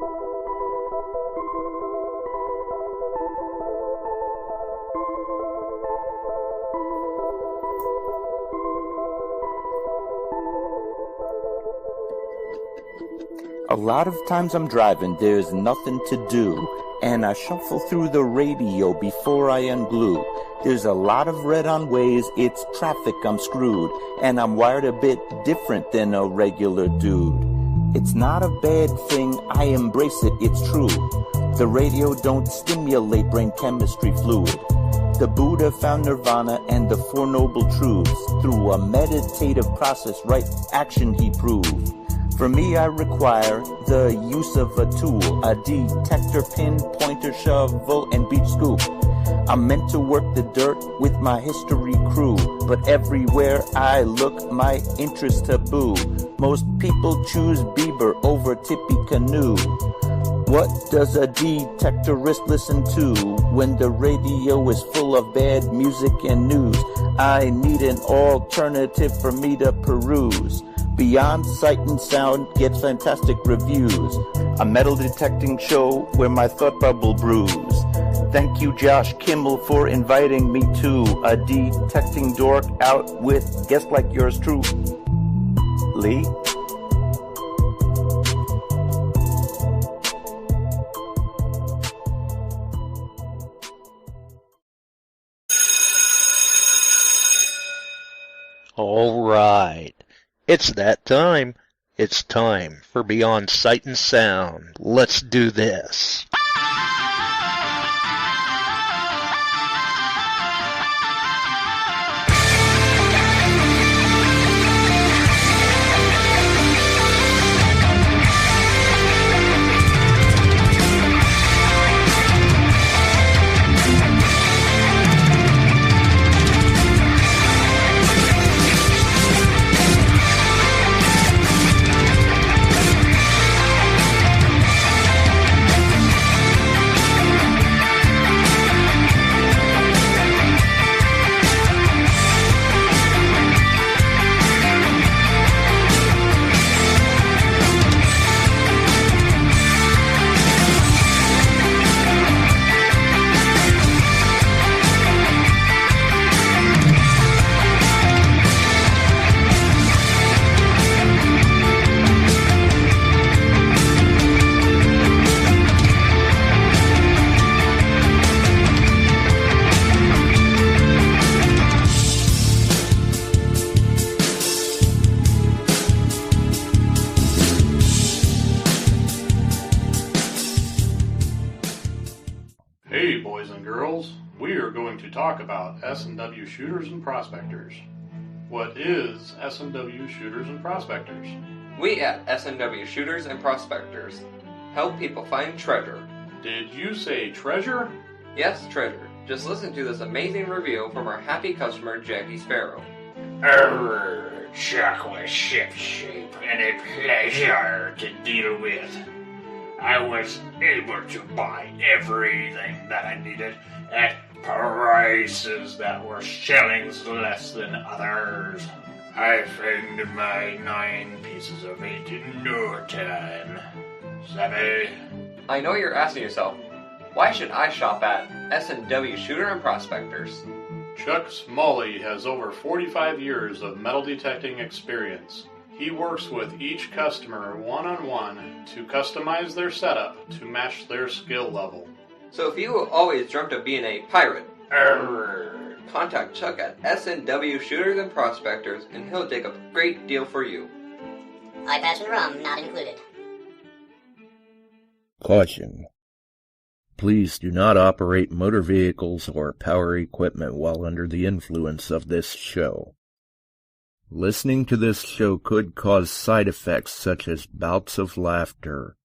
A lot of times I'm driving, there's nothing to do, and I shuffle through the radio before I unglue. There's a lot of red on ways, it's traffic, I'm screwed, and I'm wired a bit different than a regular dude. It's not a bad thing, I embrace it, it's true. The radio don't stimulate brain chemistry fluid. The Buddha found nirvana and the Four Noble Truths. Through a meditative process, right action he proved. For me, I require the use of a tool, a detector, pin, pointer, shovel, and beach scoop. I'm meant to work the dirt with my history crew, but everywhere I look, my interest taboo. Most people choose Bieber over Tippy Canoe. What does a detectorist listen to when the radio is full of bad music and news? I need an alternative for me to peruse. Beyond Sight and Sound gets fantastic reviews. A metal detecting show where my thought bubble brews. Thank you, Josh Kimmel, for inviting me to a detecting dork out with guests like yours truly. All right. It's that time. It's time for Beyond Sight and Sound. Let's do this. Hey boys and girls, we are going to talk about S&W shooters and prospectors. What is S&W shooters and prospectors? We at S&W Shooters and Prospectors help people find treasure. Did you say treasure? Yes, treasure. Just listen to this amazing review from our happy customer, Jackie Sparrow. Chocolate ship shape and a pleasure to deal with. I was able to buy everything that I needed at prices that were shillings less than others. I found my 9 pieces of 8 in no time. Savvy? I know you're asking yourself, why should I shop at S&W Shooter and Prospectors? Chuck Smalley has over 45 years of metal detecting experience. He works with each customer one-on-one to customize their setup to match their skill level. So if you always dreamt of being a pirate, contact Chuck at S&W Shooters and Prospectors and he'll take a great deal for you. Eye-patch and rum not included. Caution. Please do not operate motor vehicles or power equipment while under the influence of this show. Listening to this show could cause side effects such as bouts of laughter,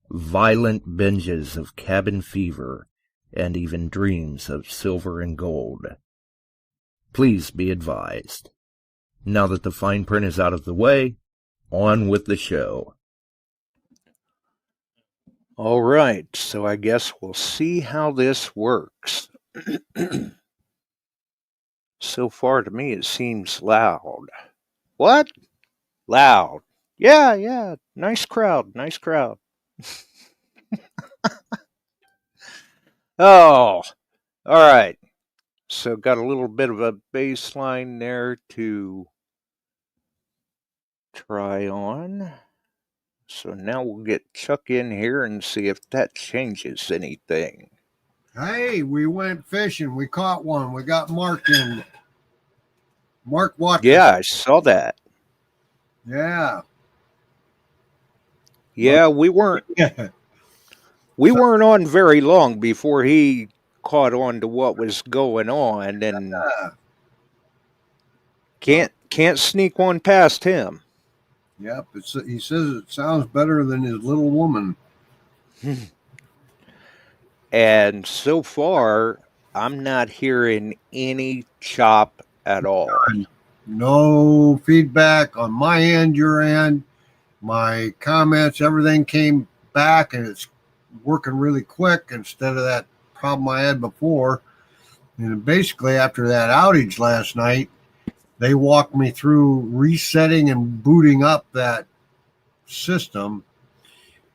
violent binges of cabin fever, and even dreams of silver and gold. Please be advised. Now that the fine print is out of the way, on with the show. All right, so I guess we'll see how this works. So far to me it seems loud. What? Loud. Yeah, nice crowd. Oh, all right. So got a little bit of a baseline there to try on. So now we'll get Chuck in here and see if that changes anything. Hey, we went fishing. We caught one. We got Mark in. Mark Watkins. Yeah, I saw that. Yeah. Yeah, we weren't on very long before he caught on to what was going on, and can't sneak one past him. Yep. He says it sounds better than his little woman. And so far, I'm not hearing any chop at all. No feedback on my end, your end. My comments, everything came back, and it's working really quick instead of that problem I had before. And basically, after that outage last night, they walked me through resetting and booting up that system.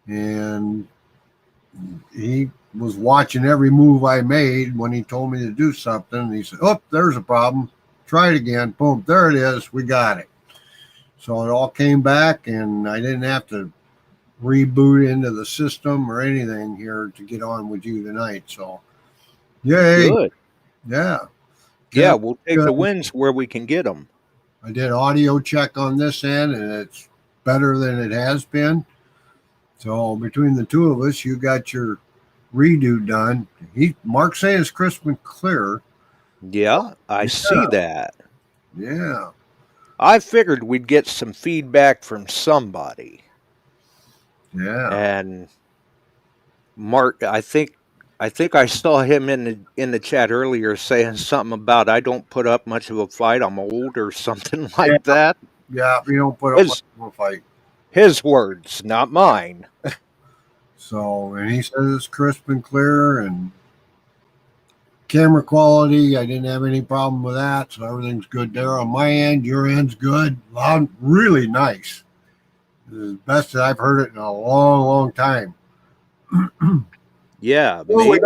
And he was watching every move I made when he told me to do something. And he said, "Oh, there's a problem. Try it again." Boom, there it is. We got it. So it all came back, and I didn't have to reboot into the system or anything here to get on with you tonight. So, yay. Good. Yeah. Yeah, we'll take the wins where we can get them. I did audio check on this end, and it's better than it has been. So between the two of us, you got your redo done. Mark saying it's crisp and clear. Yeah, I see that. Yeah. I figured we'd get some feedback from somebody. Yeah. And Mark, I think I saw him in the chat earlier saying something about I don't put up much of a fight. I'm old or something like that. Yeah, we don't put up much of a fight. His words, not mine. So, and he says it's crisp and clear, and camera quality, I didn't have any problem with that, so everything's good there on my end. Your end's good. Loud, really nice. The best that I've heard it in a long, long time. Yeah, maybe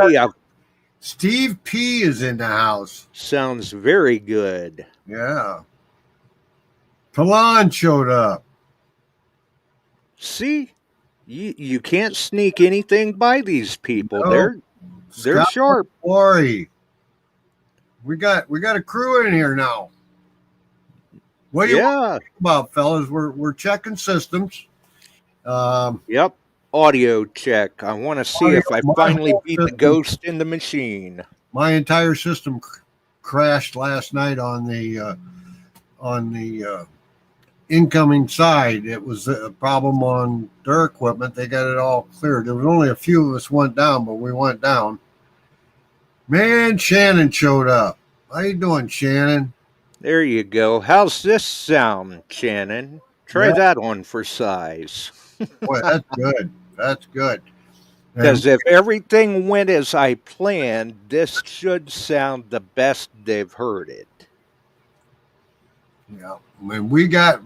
Steve P is in the house. Sounds very good. Yeah. Talon showed up. See, you can't sneak anything by these people. No. They're sharp. Glory. We got a crew in here now. What do you want to talk about, fellas? We're checking systems. Yep. Audio check. I want to see if I finally beat the ghost in the machine. My entire system crashed last night on the incoming side. It was a problem on their equipment. They got it all cleared. There was only a few of us went down, but we went down. Man, Shannon showed up. How you doing, Shannon? There you go. How's this sound, Shannon? Try that on for size. Boy, that's good. That's good. Because if everything went as I planned, this should sound the best they've heard it. Yeah, I mean, we got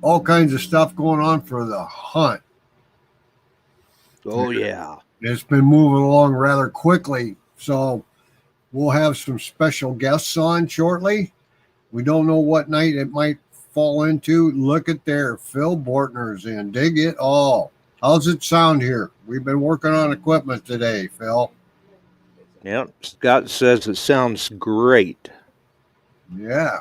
all kinds of stuff going on for the hunt. Oh yeah, it's been moving along rather quickly, so we'll have some special guests on shortly. We don't know what night it might fall into. Look at there, Phil Bortner's in. Dig it all. How's it sound here? We've been working on equipment today, Phil. Yep, Scott says it sounds great. Yeah.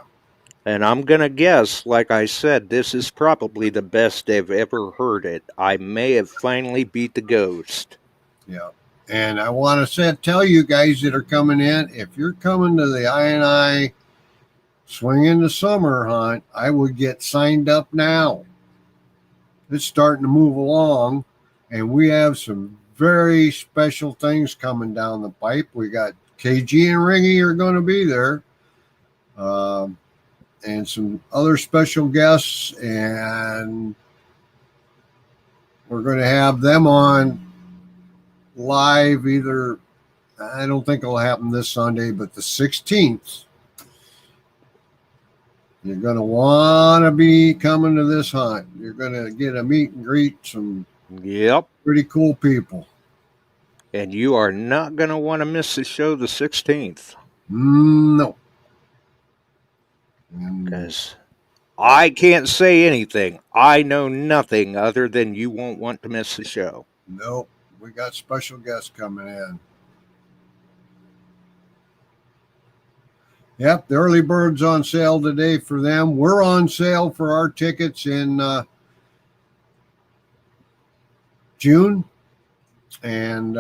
And I'm going to guess, like I said, this is probably the best they've ever heard it. I may have finally beat the ghost. Yeah. And I want to tell you guys that are coming in, if you're coming to the I&I Swing in the Summer hunt, I would get signed up now. It's starting to move along, and we have some very special things coming down the pipe. We got KG and Ringy are going to be there. And some other special guests, and we're going to have them on live either, I don't think it'll happen this Sunday, but the 16th. You're going to want to be coming to this hunt. You're going to get a meet and greet, some Yep. Pretty cool people. And you are not going to want to miss the show the 16th. No. And Because I can't say anything. I know nothing other than you won't want to miss the show. nope, we got special guests coming in. Yep, the early bird's on sale today for them. We're on sale for our tickets in June, and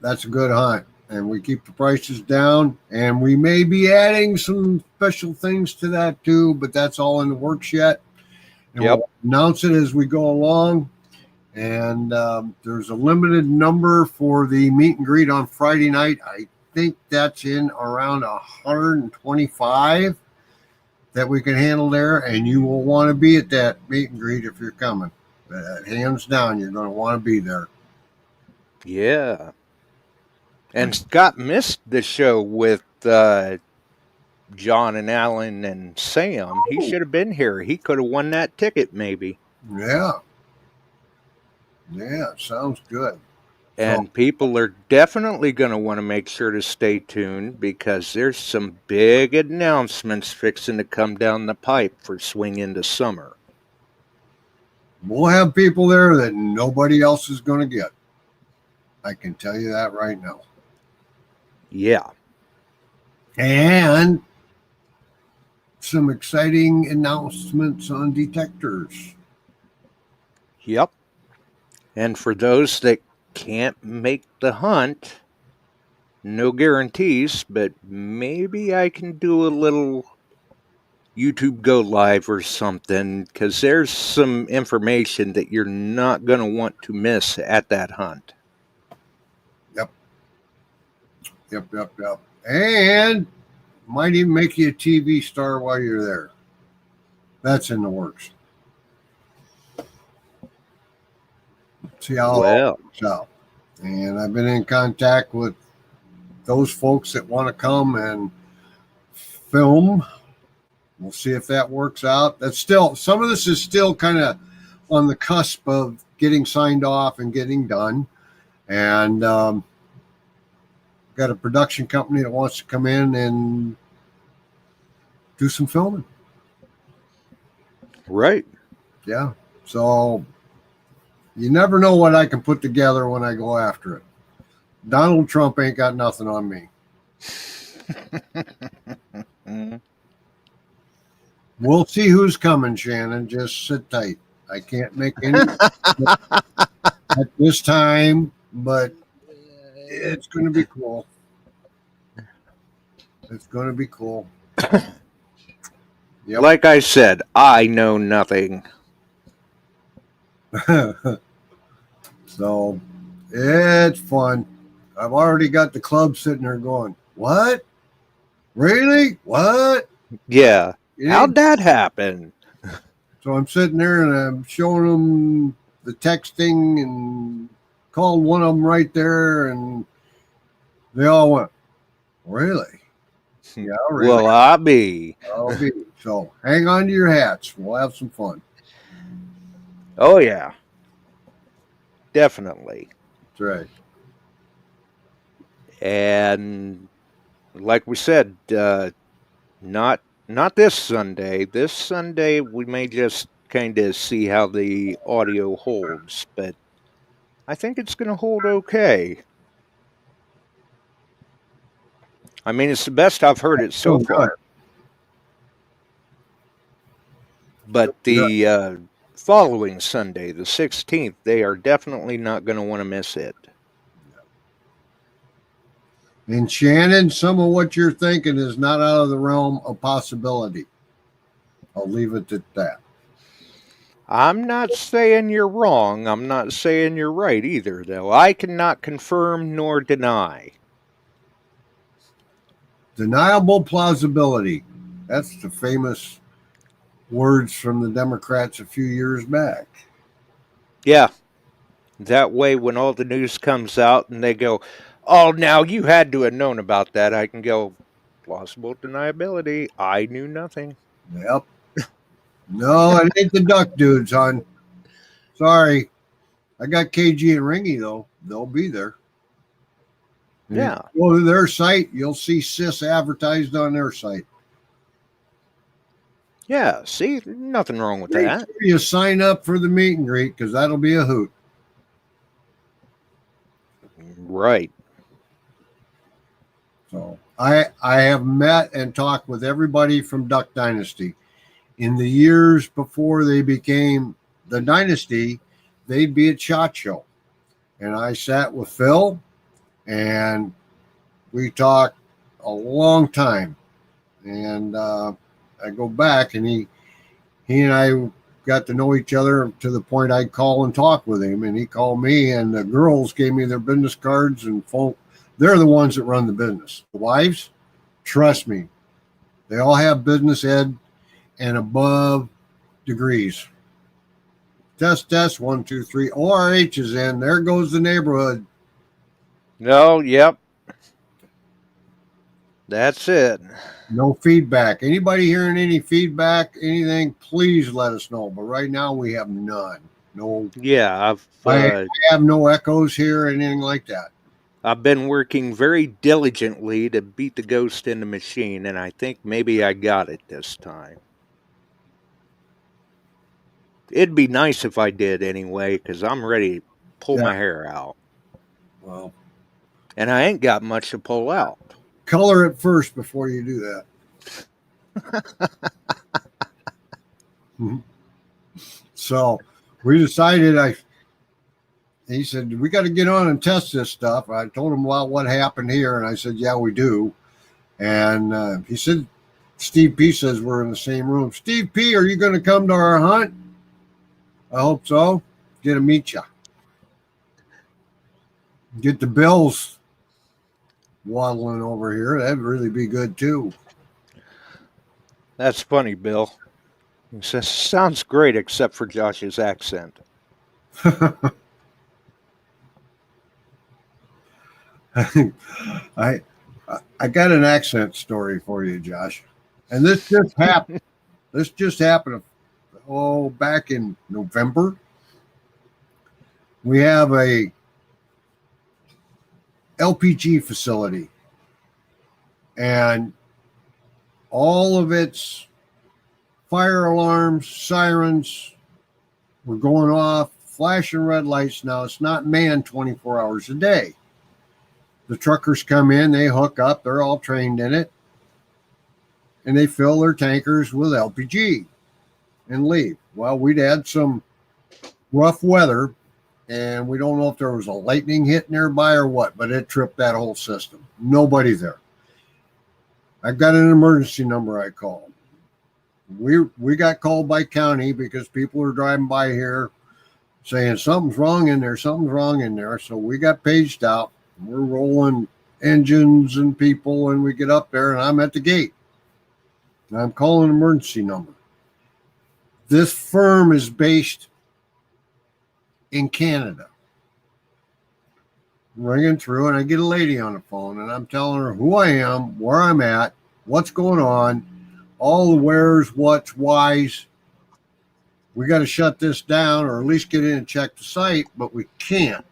that's a good hunt. And we keep the prices down, and we may be adding some special things to that too, but that's all in the works yet. And Yep. we'll announce it as we go along. And there's a limited number for the meet and greet on Friday night. I think that's in around 125 that we can handle there, and you will want to be at that meet and greet if you're coming. Hands down, you're going to want to be there. Yeah. And Scott missed the show with John and Alan and Sam. He should have been here. He could have won that ticket, maybe. Yeah. Yeah, sounds good. And people are definitely going to want to make sure to stay tuned because there's some big announcements fixing to come down the pipe for swing into summer. We'll have people there that nobody else is going to get. I can tell you that right now. Yeah. And some exciting announcements on detectors. Yep. And for those that can't make the hunt, no guarantees, but maybe I can do a little YouTube Go Live or something, because there's some information that you're not going to want to miss at that hunt. Yep. And might even make you a TV star while you're there. That's in the works. See how it all works out. And I've been in contact with those folks that want to come and film. We'll see if that works out. That's still, some of this is still kind of on the cusp of getting signed off and getting done. And got a production company that wants to come in and do some filming. Right. Yeah. So you never know what I can put together when I go after it. Donald Trump ain't got nothing on me. We'll see who's coming, Shannon. Just sit tight. I can't make any at this time, but it's going to be cool. It's going to be cool. Yep. Like I said, I know nothing. So it's fun. I've already got the club sitting there going, what? Really? What? Yeah. How'd that happen? So I'm sitting there and I'm showing them the texting and called one of them right there, and they all went, really? Yeah, really. Well, I'll be. So hang on to your hats. We'll have some fun. Oh, yeah. Definitely. That's right. And like we said, not this Sunday. This Sunday we may just kind of see how the audio holds, but I think it's going to hold okay. I mean, it's the best I've heard it so far. But the following Sunday, the 16th, they are definitely not going to want to miss it. And Shannon, some of what you're thinking is not out of the realm of possibility. I'll leave it at that. I'm not saying you're wrong. I'm not saying you're right either, though. I cannot confirm nor deny. Deniable plausibility. That's the famous words from the Democrats a few years back. Yeah. That way, when all the news comes out and they go, oh, now you had to have known about that, I can go, plausible deniability. I knew nothing. Yep. No, it ain't the duck dudes, hon. Sorry. I got KG and Ringy though. They'll be there. And Yeah. if you go to their site, you'll see CIS advertised on their site. Yeah, see, nothing wrong with Make that. sure you sign up for the meet and greet because that'll be a hoot. Right. So I have met and talked with everybody from Duck Dynasty. In the years before they became the Dynasty, they'd be at SHOT Show. And I sat with Phil and we talked a long time. And I go back and he and I got to know each other to the point I'd call and talk with him. And he called me, and the girls gave me their business cards and phone. They're the ones that run the business. The wives, trust me, they all have business ed and above degrees. Test, 1, 2, 3. ORH is in. There goes the neighborhood. No, yep. That's it. No feedback. Anybody hearing any feedback, anything, please let us know. But right now we have none. No. Yeah, I have no echoes here, anything like that. I've been working very diligently to beat the ghost in the machine, and I think maybe I got it this time. It'd be nice if I did anyway, because I'm ready to pull my hair out. Well, and I ain't got much to pull out. Color it first before you do that. So we decided, he said, we got to get on and test this stuff. I told him about what happened here, and I said, yeah, we do. And he said, Steve P says we're in the same room. Steve P, are you going to come to our hunt? I hope so. Get to meet you. Get the Bills waddling over here. That'd really be good too. That's funny, Bill. He says, sounds great except for Josh's accent. I got an accent story for you, Josh. And this just happened. Back in November. We have a LPG facility, and all of its fire alarms, sirens were going off, flashing red lights. Now it's not manned 24 hours a day. The truckers come in, they hook up, they're all trained in it, and they fill their tankers with LPG and leave. Well, we'd had some rough weather, and we don't know if there was a lightning hit nearby or what, but it tripped that whole system. Nobody there. I got an emergency number I called. We got called by county because people are driving by here saying something's wrong in there, something's wrong in there. So we got paged out. We're rolling engines and people, and we get up there, and I'm at the gate. And I'm calling an emergency number. This firm is based in Canada. Ringing through, and I get a lady on the phone, and I'm telling her who I am, where I'm at, what's going on, all the wheres, what's, whys. We got to shut this down, or at least get in and check the site, but we can't.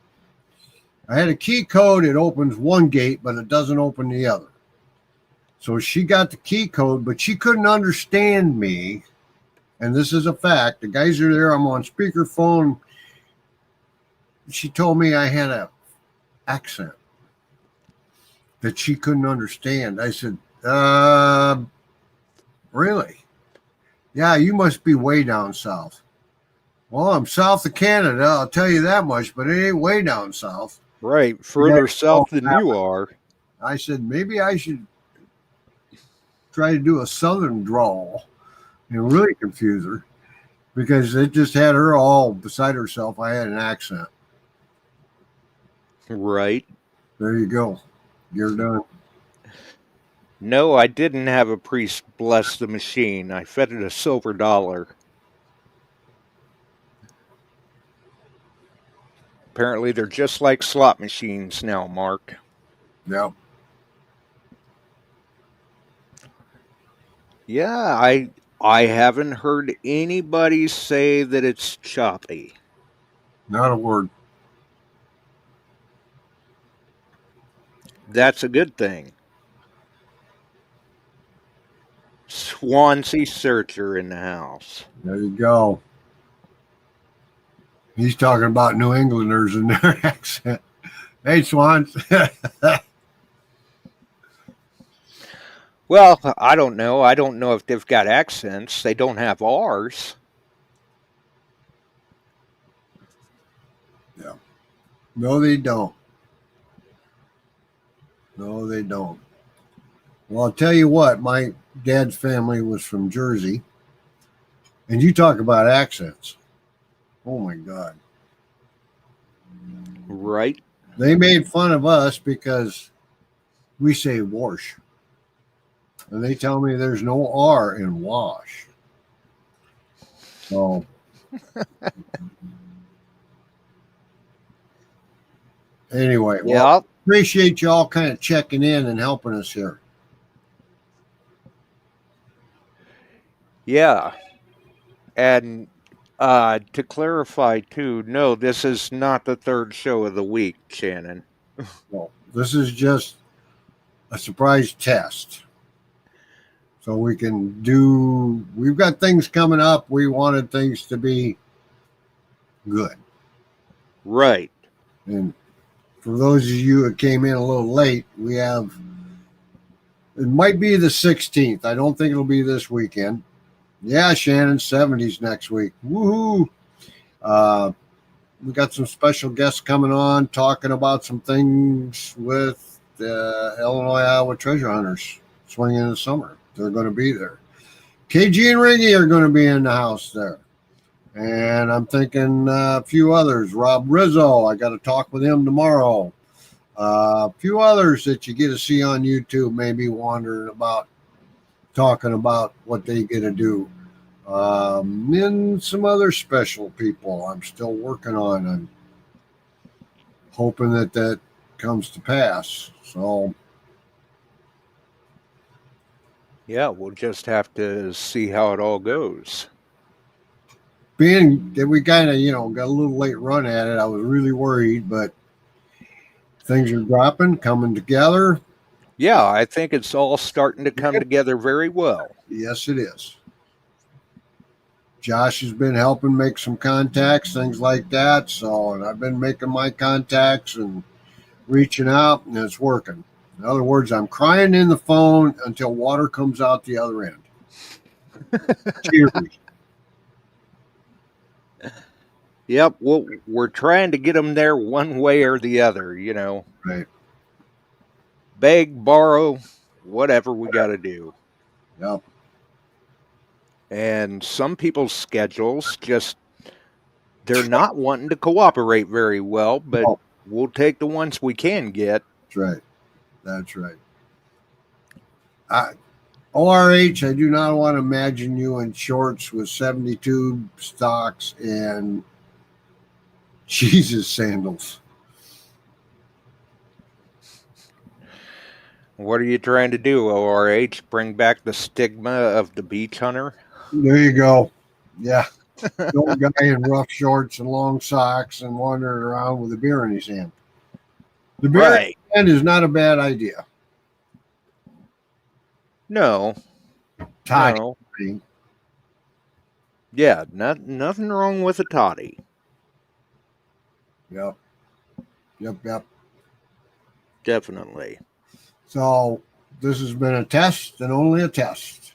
I had a key code. It opens one gate, but it doesn't open the other. So she got the key code, but she couldn't understand me. And this is a fact. The guys are there. I'm on speakerphone. She told me I had a accent that she couldn't understand. I said, really? Yeah, you must be way down south. Well, I'm south of Canada, I'll tell you that much, but it ain't way down south. Right, further south than you are. I said, maybe I should try to do a southern drawl and really confuse her, because it just had her all beside herself. I had an accent. Right. There you go. You're done. No, I didn't have a priest bless the machine. I fed it a silver dollar. Apparently they're just like slot machines now, Mark. Yep. Yeah, I haven't heard anybody say that it's choppy. Not a word. That's a good thing. Swansea Searcher in the house. There you go. He's talking about New Englanders and their accent. Hey, Swans. Well, I don't know. I don't know if they've got accents. They don't have R's. Yeah. No, they don't. No, they don't. Well, I'll tell you what, my dad's family was from Jersey. And you talk about accents. Oh, my God. Right. They made fun of us because we say wash. And they tell me there's no R in wash. So, anyway, well, appreciate you all kind of checking in and helping us here. Yeah. And to clarify, too, no, this is not the third show of the week, Shannon. Well, this is just a surprise test. So we can do, we've got things coming up. We wanted things to be good. Right. And for those of you that came in a little late, we have, it might be the 16th. I don't think it'll be this weekend. Yeah, Shannon, 70s next week. Woohoo! We got some special guests coming on talking about some things with the Illinois Iowa Treasure Hunters swinging in the summer. They're going to be there. KG and Ringy are going to be in the house there. And I'm thinking a few others. Rob Rizzo, I got to talk with him tomorrow. A few others that you get to see on YouTube, maybe wondering about, talking about what they get to do. And some other special people I'm still working on. I'm hoping that that comes to pass. So, yeah, we'll just have to see how it all goes. Being that we kind of, got a little late run at it, I was really worried, but things are dropping, coming together. Yeah, I think it's all starting to come together very well. Yes, it is. Josh has been helping make some contacts, things like that. So, and I've been making my contacts and reaching out, and it's working. In other words, I'm crying in the phone until water comes out the other end. Cheers. Yep, well, we're trying to get them there one way or the other, Right. Beg, borrow, whatever we got to do. Yep. And some people's schedules just, they're not wanting to cooperate very well, but we'll take the ones we can get. That's right. That's right. ORH, I do not want to imagine you in shorts with 72 stocks and Jesus sandals. What are you trying to do, ORH? Bring back the stigma of the beach hunter? There you go. Yeah. Old guy in rough shorts and long socks and wandering around with a beer in his hand. The beer in his hand is not a bad idea. No. Toddy. No. Yeah, nothing wrong with a toddy. Yep. Definitely. So this has been a test and only a test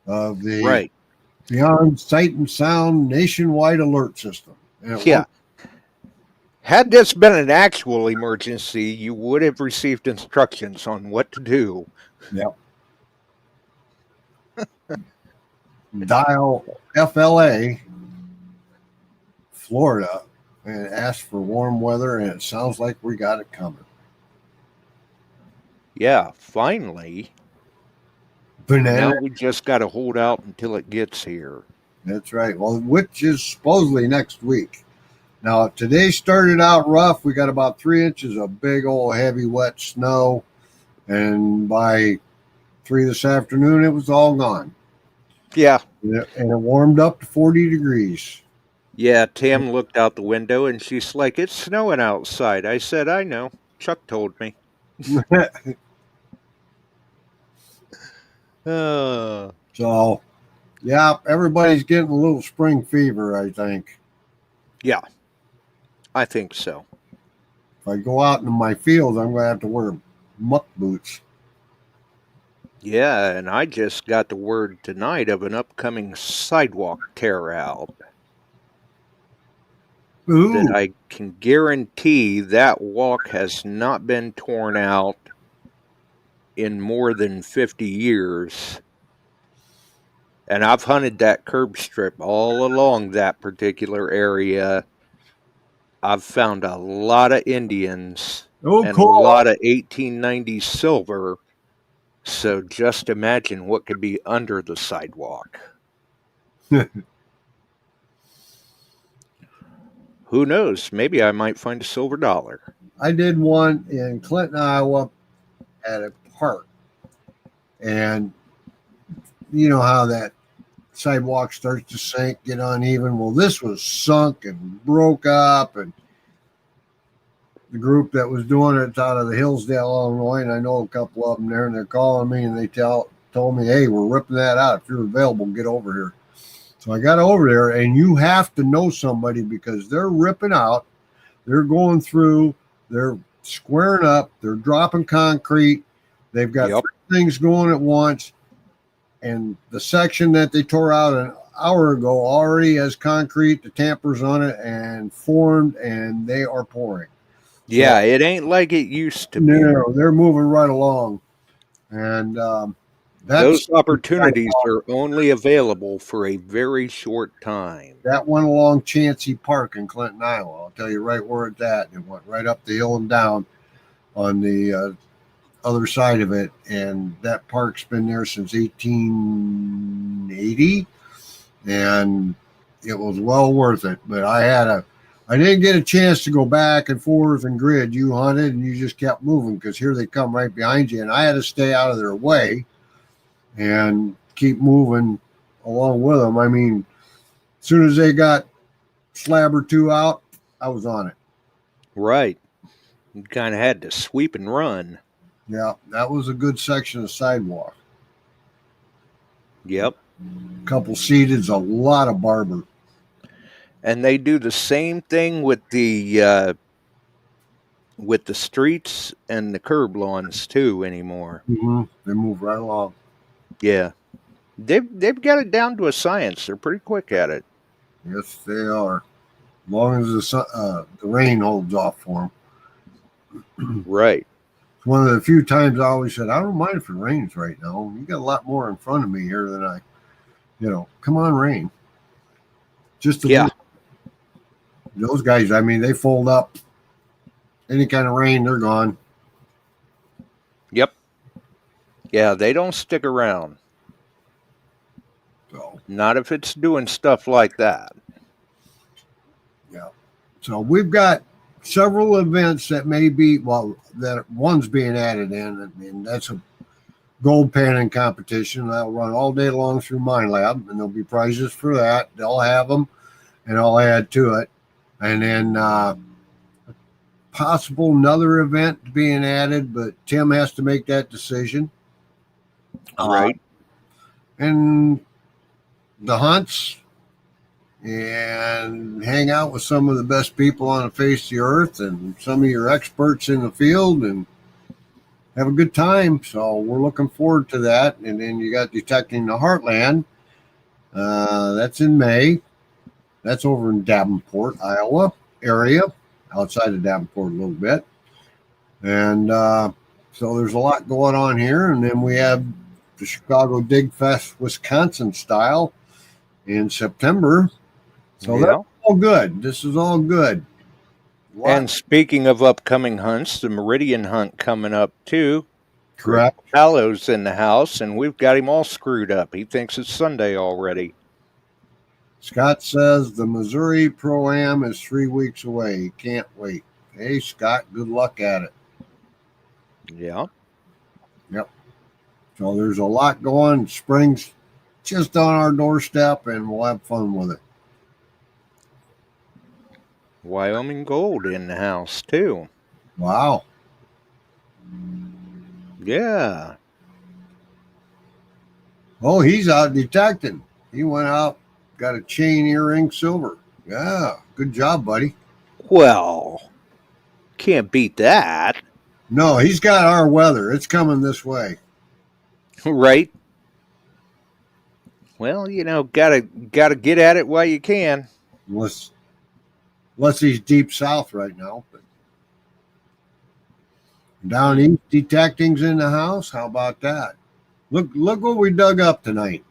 of the Beyond Sight and Sound nationwide alert system. Yeah. Had this been an actual emergency, you would have received instructions on what to do. Yep. Dial FLA, Florida, and ask for warm weather, and it sounds like we got it coming. Yeah, finally. Banana. Now we just got to hold out until it gets here. That's right. Well, which is supposedly next week. Now, today started out rough. We got about 3 inches of big old heavy wet snow. And by 3 this afternoon, it was all gone. Yeah. And it warmed up to 40 degrees. Yeah, Tam looked out the window and she's like, "It's snowing outside." I said, "I know. Chuck told me." So, yeah, everybody's getting a little spring fever, I think. Yeah, I think so. If I go out into my fields, I'm going to have to wear muck boots. Yeah, and I just got the word tonight of an upcoming sidewalk tear out. Ooh. That I can guarantee that walk has not been torn out in more than 50 years. And I've hunted that curb strip all along that particular area. I've found a lot of Indians and a lot of 1890s silver. So just imagine what could be under the sidewalk. Who knows? Maybe I might find a silver dollar. I did one in Clinton, Iowa at a park. And you know how that sidewalk starts to sink, get uneven. Well, this was sunk and broke up. And the group that was doing it's out of the Hillsdale, Illinois, and I know a couple of them there, and they're calling me and they told me, "Hey, we're ripping that out. If you're available, get over here." So I got over there, and you have to know somebody because they're ripping out, they're going through, they're squaring up, they're dropping concrete, they've got three things going at once, and the section that they tore out an hour ago already has concrete, the tampers on it, and formed, and they are pouring. Yeah, it ain't like it used to be. No, they're moving right along. And those opportunities are only available for a very short time. That went along Chansey Park in Clinton, Iowa. I'll tell you right where it's at. It went right up the hill and down on the other side of it. And that park's been there since 1880. And it was well worth it. But I didn't get a chance to go back and forth and grid. You hunted and you just kept moving because here they come right behind you. And I had to stay out of their way and keep moving along with them. I mean, as soon as they got slab or two out, I was on it. Right. You kind of had to sweep and run. Yeah, that was a good section of sidewalk. Yep. A couple seededs, a lot of barber. And they do the same thing with the streets and the curb lawns too anymore. Mm-hmm. They move right along. Yeah, they've got it down to a science. They're pretty quick at it. Yes, they are. As long as the rain holds off for them. Right. It's one of the few times I always said, I don't mind if it rains right now. You got a lot more in front of me here than come on, rain. Just those guys, I mean, they fold up. Any kind of rain, they're gone. Yep. Yeah, they don't stick around. So, not if it's doing stuff like that. Yeah. So we've got several events that may be, that one's being added in, and that's a gold panning competition. That'll run all day long through Mine Lab, and there'll be prizes for that. They'll have them, and I'll add to it. And then possible another event being added, but Tim has to make that decision. Right. And the hunts and hang out with some of the best people on the face of the earth and some of your experts in the field and have a good time. So we're looking forward to that. And then you got Detecting the Heartland. That's in May. That's over in Davenport, Iowa area, outside of Davenport a little bit. And so there's a lot going on here. And then we have the Chicago Dig Fest, Wisconsin style in September. So that's all good. This is all good. And speaking of upcoming hunts, the Meridian hunt coming up too. Correct. Paolo's in the house, and we've got him all screwed up. He thinks it's Sunday already. Scott says the Missouri Pro-Am is 3 weeks away. He can't wait. Hey, Scott, good luck at it. Yeah. Yep. So there's a lot going. Spring's just on our doorstep, and we'll have fun with it. Wyoming Gold in the house, too. Wow. Yeah. Oh, he's out detecting. He went out, got a chain earring silver. Yeah, good job, buddy. Well, can't beat that. No, he's got our weather. It's coming this way. Right? Well, you know, gotta get at it while you can. Unless he's deep south right now. But down east, detecting's in the house. How about that? Look what we dug up tonight.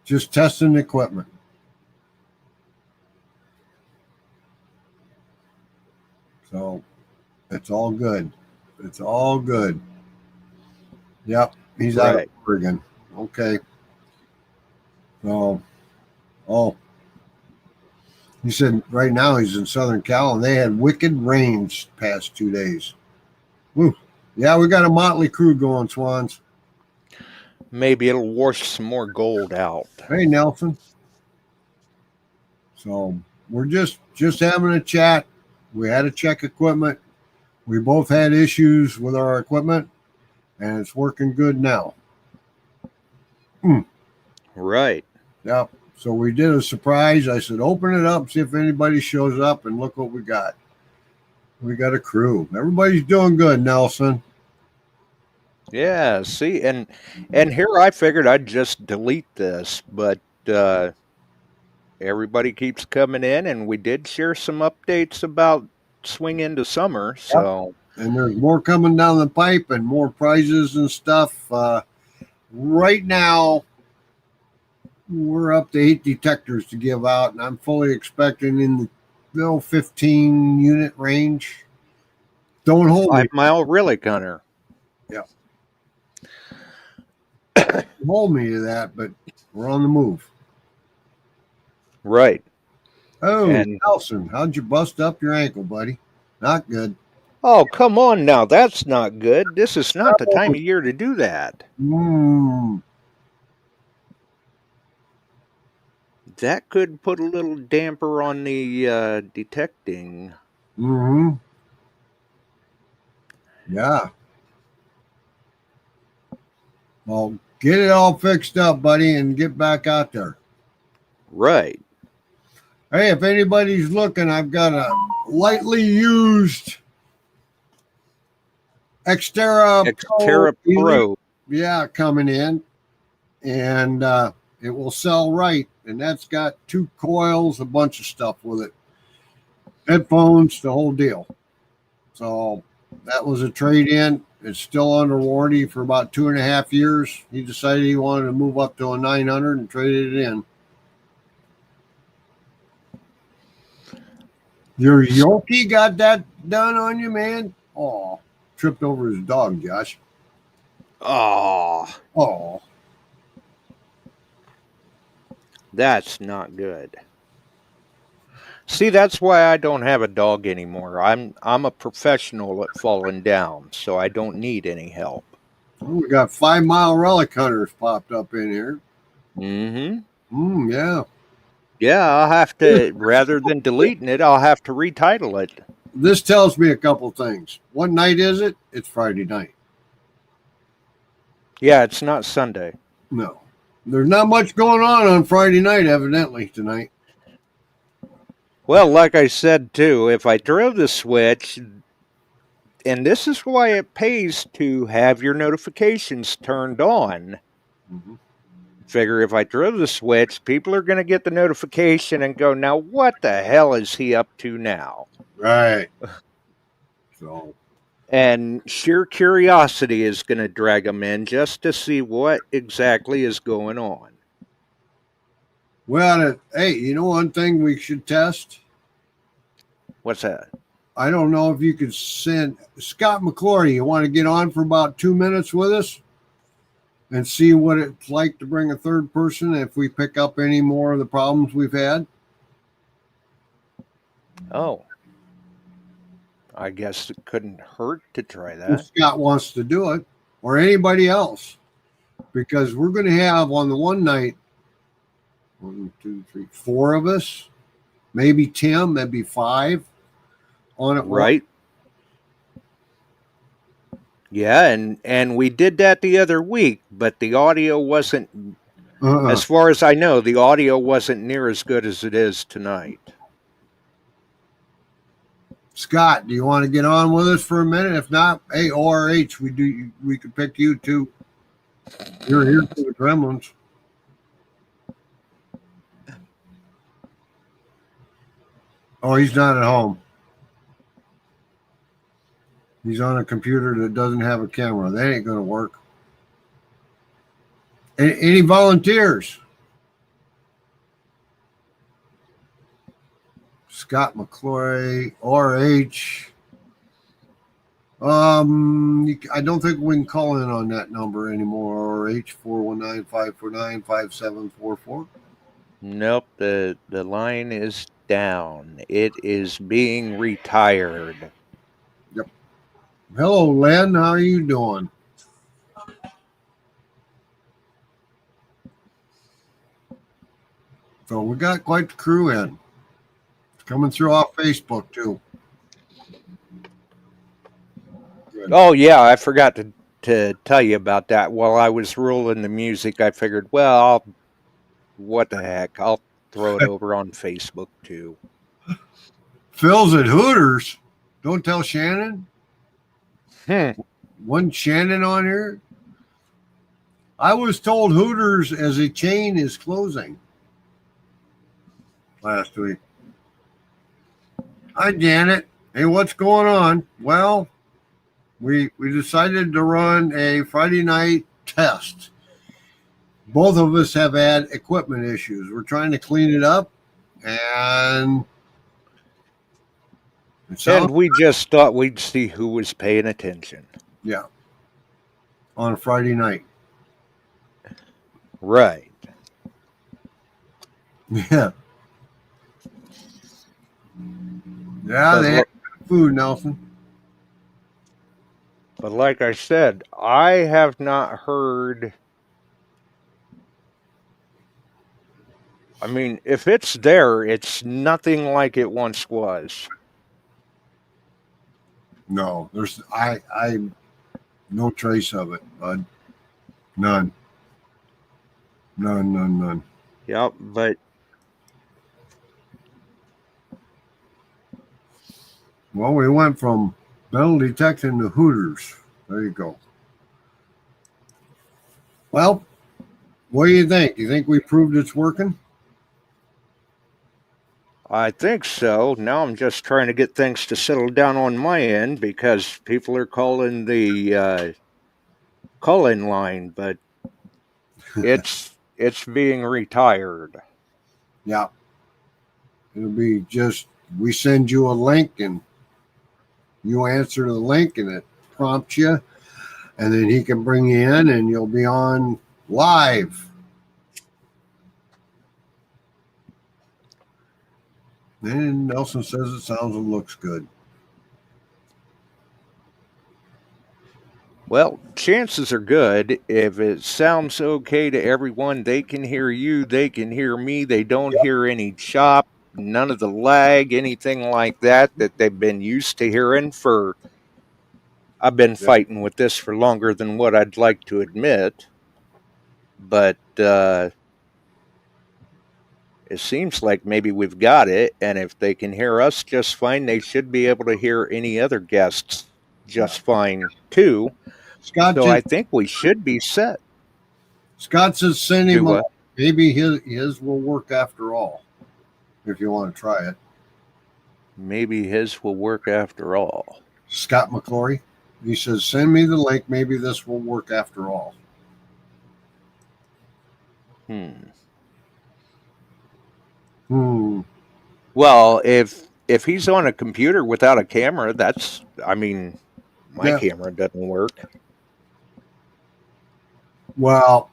Just testing the equipment. So it's all good. It's all good. Yep, he's out of Oregon. Okay. So, he said right now he's in Southern Cal, and they had wicked rains past 2 days. Woo. Yeah, we got a motley crew going, Swans. Maybe it'll wash some more gold out. Hey, Nelson. So we're just having a chat. We had to check equipment. We both had issues with our equipment, and it's working good now. Right. Yep. So we did a surprise. I said, open it up, see if anybody shows up, and look what we got. We got a crew. Everybody's doing good, Nelson. Yeah, see, and here I figured I'd just delete this, but everybody keeps coming in, and we did share some updates about swing into summer, so. Yep. And there's more coming down the pipe and more prizes and stuff. Right now, we're up to 8 detectors to give out, and I'm fully expecting in the 15 unit range. Don't hold me. 5-mile relic hunter. Yeah. Hold me to that, but we're on the move. Right. Oh, and Nelson, how'd you bust up your ankle, buddy? Not good. Oh, come on now. That's not good. This is not the time of year to do that. That could put a little damper on the detecting. Yeah. Well, get it all fixed up, buddy, and get back out there. Right. Hey, if anybody's looking, I've got a lightly used XTREME Pro. Yeah, coming in. And it will sell right. And that's got 2 coils, a bunch of stuff with it. Headphones, the whole deal. So that was a trade-in. It's still under warranty for about 2.5 years. He decided he wanted to move up to a 900 and traded it in. Your Yoki got that done on you, man? Oh, tripped over his dog, Josh. Oh. That's not good. See, that's why I don't have a dog anymore. I'm a professional at falling down, so I don't need any help. Oh, we got 5-mile relic hunters popped up in here. Yeah. Yeah, I'll have to, rather than deleting it, I'll have to retitle it. This tells me a couple things. What night is it? It's Friday night. Yeah, it's not Sunday. No. There's not much going on Friday night, evidently, tonight. Well, like I said, too, if I throw the switch, and this is why it pays to have your notifications turned on. Figure if I throw the switch, people are going to get the notification and go, now what the hell is he up to now? Right. So. And sheer curiosity is going to drag them in just to see what exactly is going on. Well, hey, you know one thing we should test? What's that? I don't know if you could send Scott McClory. You want to get on for about 2 minutes with us and see what it's like to bring a third person if we pick up any more of the problems we've had? Oh. I guess it couldn't hurt to try that. If Scott wants to do it, or anybody else, because we're going to have on the one night 1, 2, 3, 4 of us maybe Tim, that'd be 5 on it. Right. Yeah, and we did that the other week, but the audio wasn't, as far as I know, the audio wasn't near as good as it is tonight. Scott, do you want to get on with us for a minute? If not, hey, ORH, we could pick you too. You're here for the Gremlins. Oh, he's not at home. He's on a computer that doesn't have a camera. That ain't going to work. Any volunteers? Scott McCloy, RH. I don't think we can call in on that number anymore. RH 419-549-5744. Nope, the line is down. It is being retired. Yep. Hello, Len. How are you doing? So we got quite the crew in. It's coming through off Facebook too. Good. Oh yeah, I forgot to tell you about that. While I was rolling the music, I figured, well, what the heck? I'll throw it over on Facebook too. Phil's at Hooters. Don't tell Shannon. Wasn't Shannon on here? I was told Hooters as a chain is closing last week. Hi, Janet. Hey, what's going on? Well, we decided to run a Friday night test. Both of us have had equipment issues. We're trying to clean it up, and we just thought we'd see who was paying attention. Yeah. On a Friday night. Right. Yeah. Yeah, they have food, Nelson. But like I said, I have not heard. I mean, if it's there, it's nothing like it once was. No, there's I no trace of it, bud. None. Yep, but well, we went from metal detecting to Hooters. There you go. Well, what do you think? You think we proved it's working? I think so. Now I'm just trying to get things to settle down on my end because people are calling the call-in line, but it's being retired. Yeah. It'll be just we send you a link and you answer the link and it prompts you, and then he can bring you in and you'll be on live. And Nelson says it sounds and looks good. Well, chances are good. If it sounds okay to everyone, they can hear you, they can hear me, they don't hear any chop, none of the lag, anything like that they've been used to hearing for. I've been fighting with this for longer than what I'd like to admit, but it seems like maybe we've got it, and if they can hear us just fine, they should be able to hear any other guests just fine too. Scott, so I think we should be set. Scott says send him a, maybe his will work after all, if you want to try it. Maybe his will work after all. Scott McClory, he says, send me the link. Maybe this will work after all. Well, if he's on a computer without a camera, that's, I mean, my camera doesn't work. Well,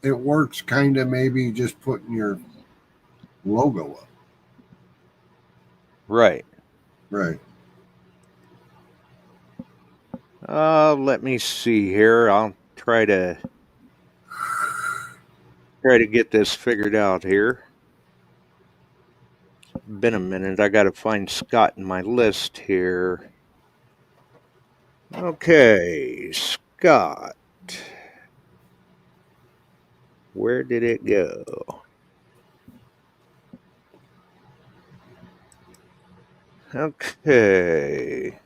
it works kind of maybe just putting your logo up. Right. Right. Let me see here. I'll try to get this figured out here. been a minute. I got to find Scott in my list here. Okay, Scott. Where did it go? Okay.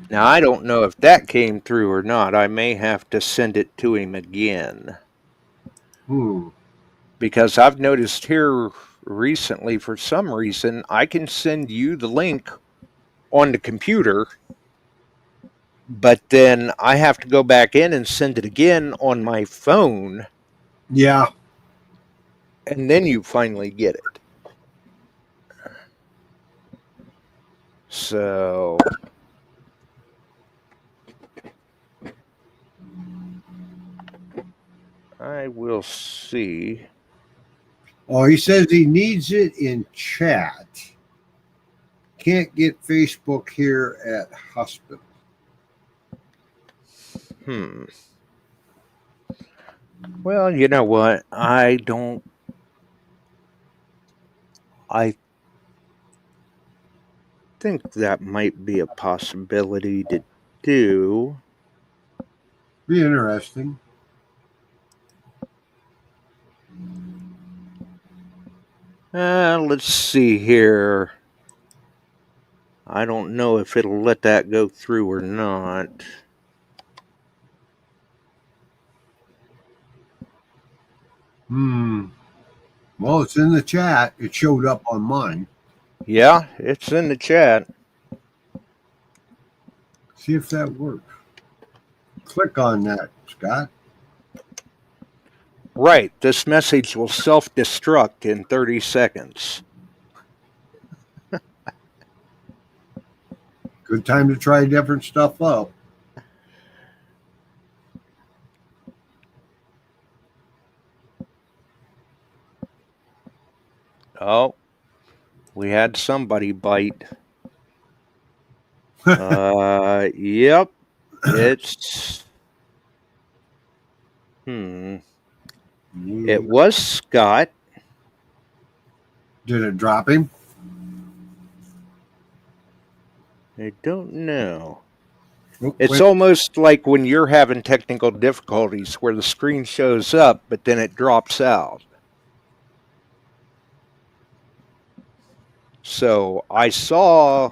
Now, I don't know if that came through or not. I may have to send it to him again. Because I've noticed here recently, for some reason, I can send you the link on the computer, but then I have to go back in and send it again on my phone. Yeah. And then you finally get it. So I will see. Oh, he says he needs it in chat. Can't get Facebook here at hospital. Well, you know what? I think that might be a possibility to do. Be interesting. Let's see here. I don't know if it'll let that go through or not. Well, it's in the chat. It showed up on mine. Yeah, it's in the chat. See if that works. Click on that, Scott. Right. This message will self-destruct in 30 seconds. Good time to try different stuff up. Oh, we had somebody bite. Yep. It's... It was Scott. Did it drop him? I don't know. Oh, It's wait. almost like when you're having technical difficulties where the screen shows up, but then it drops out. So I saw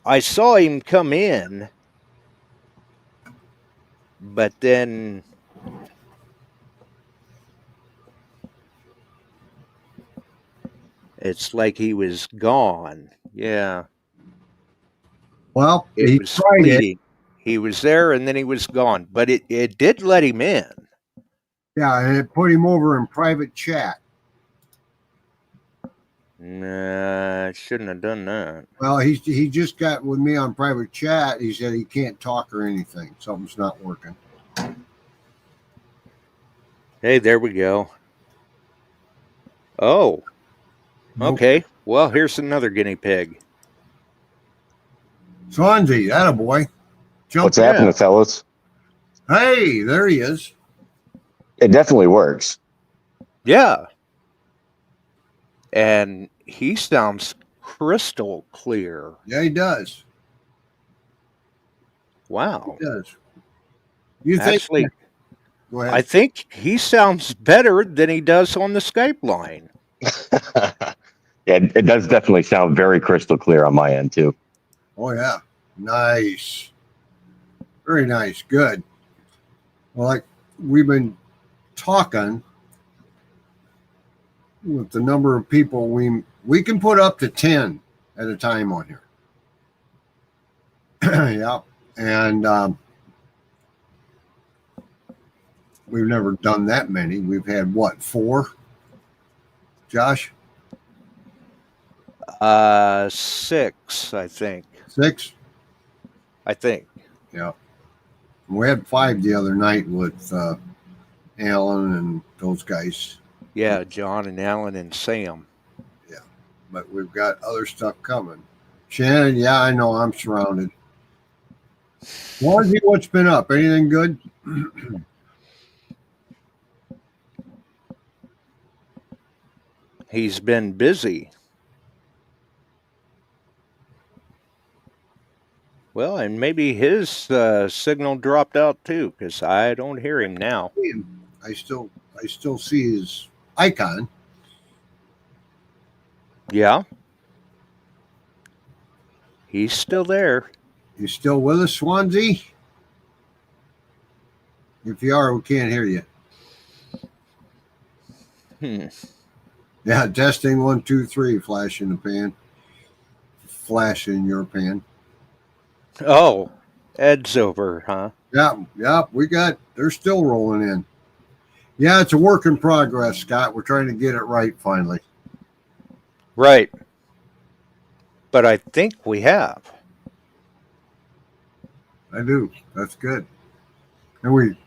him come in, but then it's like he was gone. Yeah. Well, It he was tried fleeting. it. He was there and then he was gone, but it did let him in. Yeah, and it put him over in private chat. Nah, I shouldn't have done that. Well, he just got with me on private chat. He said he can't talk or anything. Something's not working. Hey, there we go. Oh, okay. Well, here's another guinea pig. Swansea, attaboy. What's happening, fellas? Hey, there he is. It definitely works. Yeah. And he sounds crystal clear. Yeah, he does. Wow. He does. You think? Actually, Go ahead. I think he sounds better than he does on the Skype line. Yeah, it does definitely sound very crystal clear on my end, too. Oh, yeah. Nice. Very nice. Good. Well, like we've been talking with the number of people we can put up to 10 at a time on here. Yeah. And we've never done that many. We've had what, 4? Josh? 6, I think. 6? I think. Yeah. We had 5 the other night with Alan and those guys. Yeah, John and Alan and Sam. Yeah. But we've got other stuff coming. Shannon, yeah, I know I'm surrounded. Swansea, what's been up? Anything good? He's been busy. Well, and maybe his signal dropped out too, because I don't hear him now. I still see his icon. Yeah. He's still there. You still with us, Swansea? If you are, we can't hear you. Yeah, testing 1, 2, 3. Flash in the pan. Flash in your pan. Oh, Ed's over, huh? Yeah, they're still rolling in. Yeah, it's a work in progress, Scott. We're trying to get it right finally. Right. But I think we have. I do. That's good. And we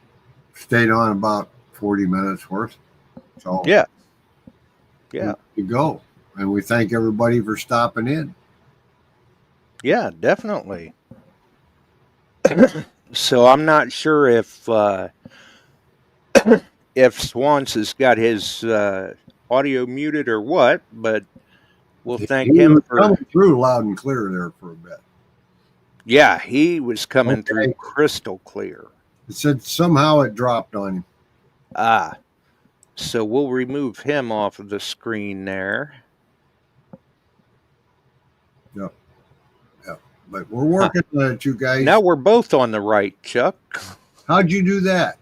stayed on about 40 minutes worth. So Yeah. To go. And we thank everybody for stopping in. Yeah, definitely. So I'm not sure if Swans has got his audio muted or what, but we'll thank him was for coming through loud and clear there for a bit. Yeah, he was coming through crystal clear. It said somehow it dropped on him. So we'll remove him off of the screen there. Yep. But we're working on it, you guys. Now we're both on the right, Chuck. How'd you do that?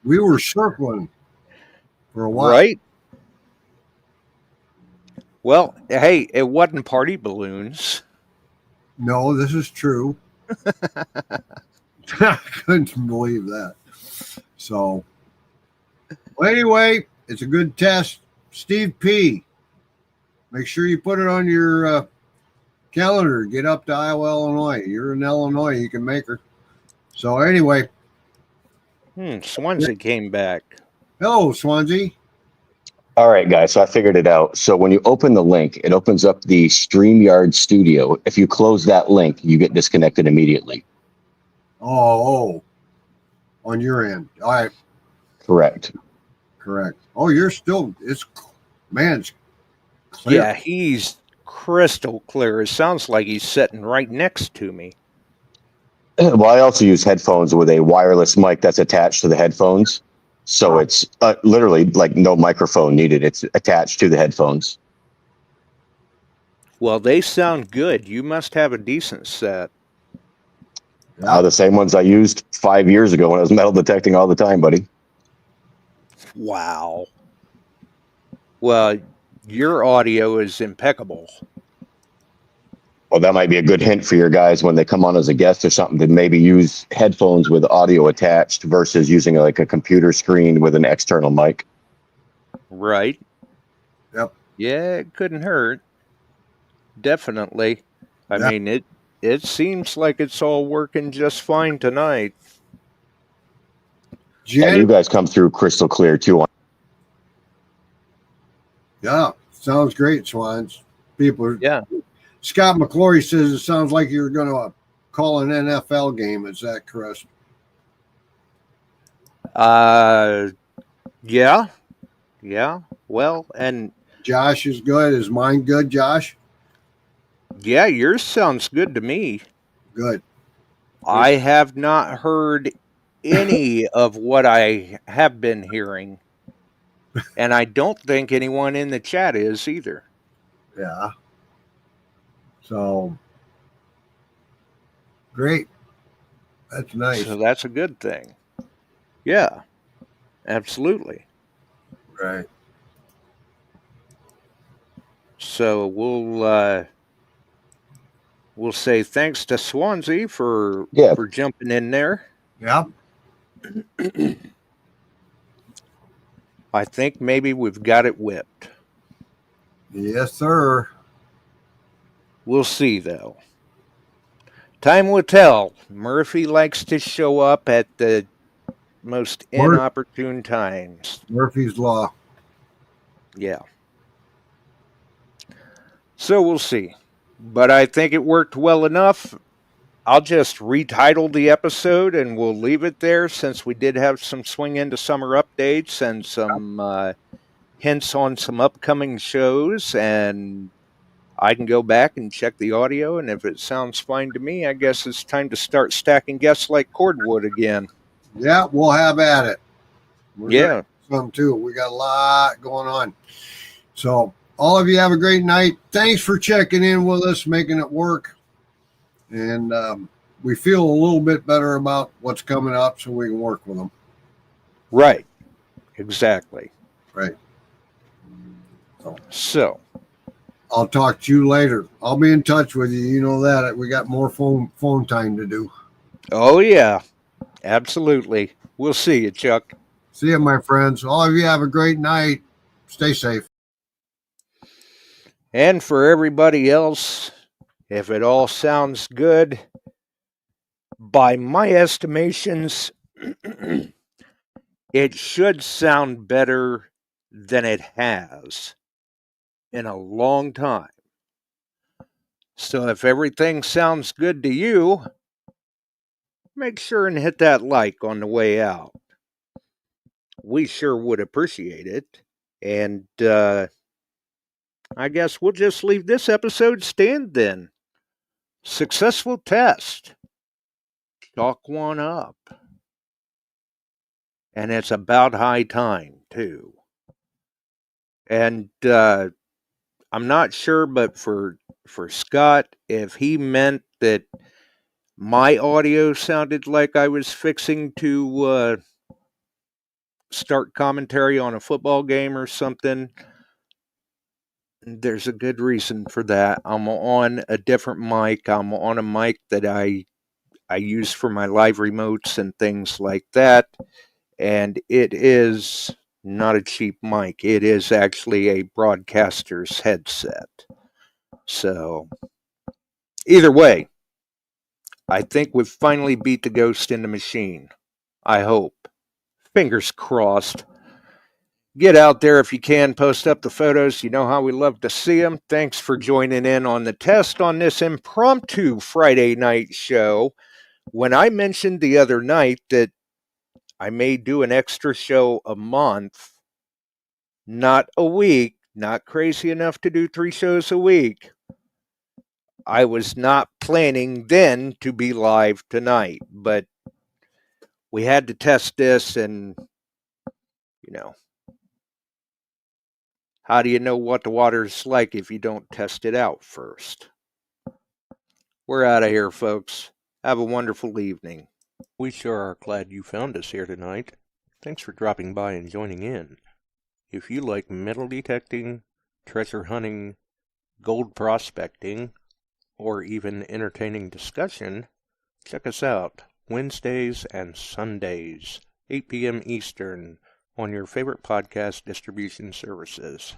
We were circling for a while. Right? Well, hey, it wasn't party balloons. No, this is true. I couldn't believe that. So, well, anyway, it's a good test. Steve P., make sure you put it on your calendar. Get up to Iowa, Illinois. You're in Illinois. You can make her. So, anyway. Swansea came back. Hello, Swansea. All right, guys. So I figured it out. So when you open the link, it opens up the StreamYard Studio. If you close that link, you get disconnected immediately. Oh, on your end. All right. Correct. Oh, you're still, it's clear. Yeah, he's crystal clear. It sounds like he's sitting right next to me. Well, I also use headphones with a wireless mic that's attached to the headphones. So it's literally like no microphone needed. It's attached to the headphones. Well, they sound good. You must have a decent set. The same ones I used 5 years ago when I was metal detecting all the time, buddy. Wow. Well, your audio is impeccable. Well, that might be a good hint for your guys when they come on as a guest or something to maybe use headphones with audio attached versus using like a computer screen with an external mic. Right. Yep. Yeah, it couldn't hurt. Definitely. I mean, it seems like it's all working just fine tonight. And you guys come through crystal clear too. Yeah, sounds great, Swans. People. Yeah. Scott McClory says it sounds like you're going to call an NFL game. Is that correct? Yeah. Well, and Josh is good. Is mine good, Josh? Yeah, yours sounds good to me. Good. I have not heard any of what I have been hearing. And I don't think anyone in the chat is either. Yeah. So, great. That's nice. So that's a good thing. Yeah, absolutely. Right. So we'll say thanks to Swansea for jumping in there. Yeah. I think maybe we've got it whipped. Yes, sir. We'll see, though. Time will tell. Murphy likes to show up at the most inopportune times. Murphy's Law. Yeah. So we'll see. But I think it worked well enough. I'll just retitle the episode and we'll leave it there since we did have some swing into summer updates and some hints on some upcoming shows, and I can go back and check the audio, and if it sounds fine to me, I guess it's time to start stacking guests like cordwood again. Yeah, we'll have at it. Yeah. Some too. We got a lot going on. So all of you have a great night. Thanks for checking in with us, making it work. And we feel a little bit better about what's coming up so we can work with them. Right. Exactly. Right. So I'll talk to you later. I'll be in touch with you. You know that. We got more phone time to do. Oh, yeah. Absolutely. We'll see you, Chuck. See you, my friends. All of you have a great night. Stay safe. And for everybody else, if it all sounds good, by my estimations, it should sound better than it has in a long time. So if everything sounds good to you, make sure and hit that like on the way out. We sure would appreciate it. And I guess we'll just leave this episode stand then. Successful test. Chalk one up. And it's about high time, too. And I'm not sure, but for Scott, if he meant that my audio sounded like I was fixing to start commentary on a football game or something, there's a good reason for that. I'm on a different mic. I'm on a mic that I use for my live remotes and things like that. And it is not a cheap mic. It is actually a broadcaster's headset. So, either way, I think we've finally beat the ghost in the machine. I hope. Fingers crossed. Get out there if you can. Post up the photos. You know how we love to see them. Thanks for joining in on the test on this impromptu Friday night show. When I mentioned the other night that I may do an extra show a month, not a week, not crazy enough to do 3 shows a week, I was not planning then to be live tonight, but we had to test this, and, you know, how do you know what the water's like if you don't test it out first? We're out of here, folks. Have a wonderful evening. We sure are glad you found us here tonight. Thanks for dropping by and joining in. If you like metal detecting, treasure hunting, gold prospecting, or even entertaining discussion, check us out Wednesdays and Sundays, 8 p.m. Eastern, on your favorite podcast distribution services.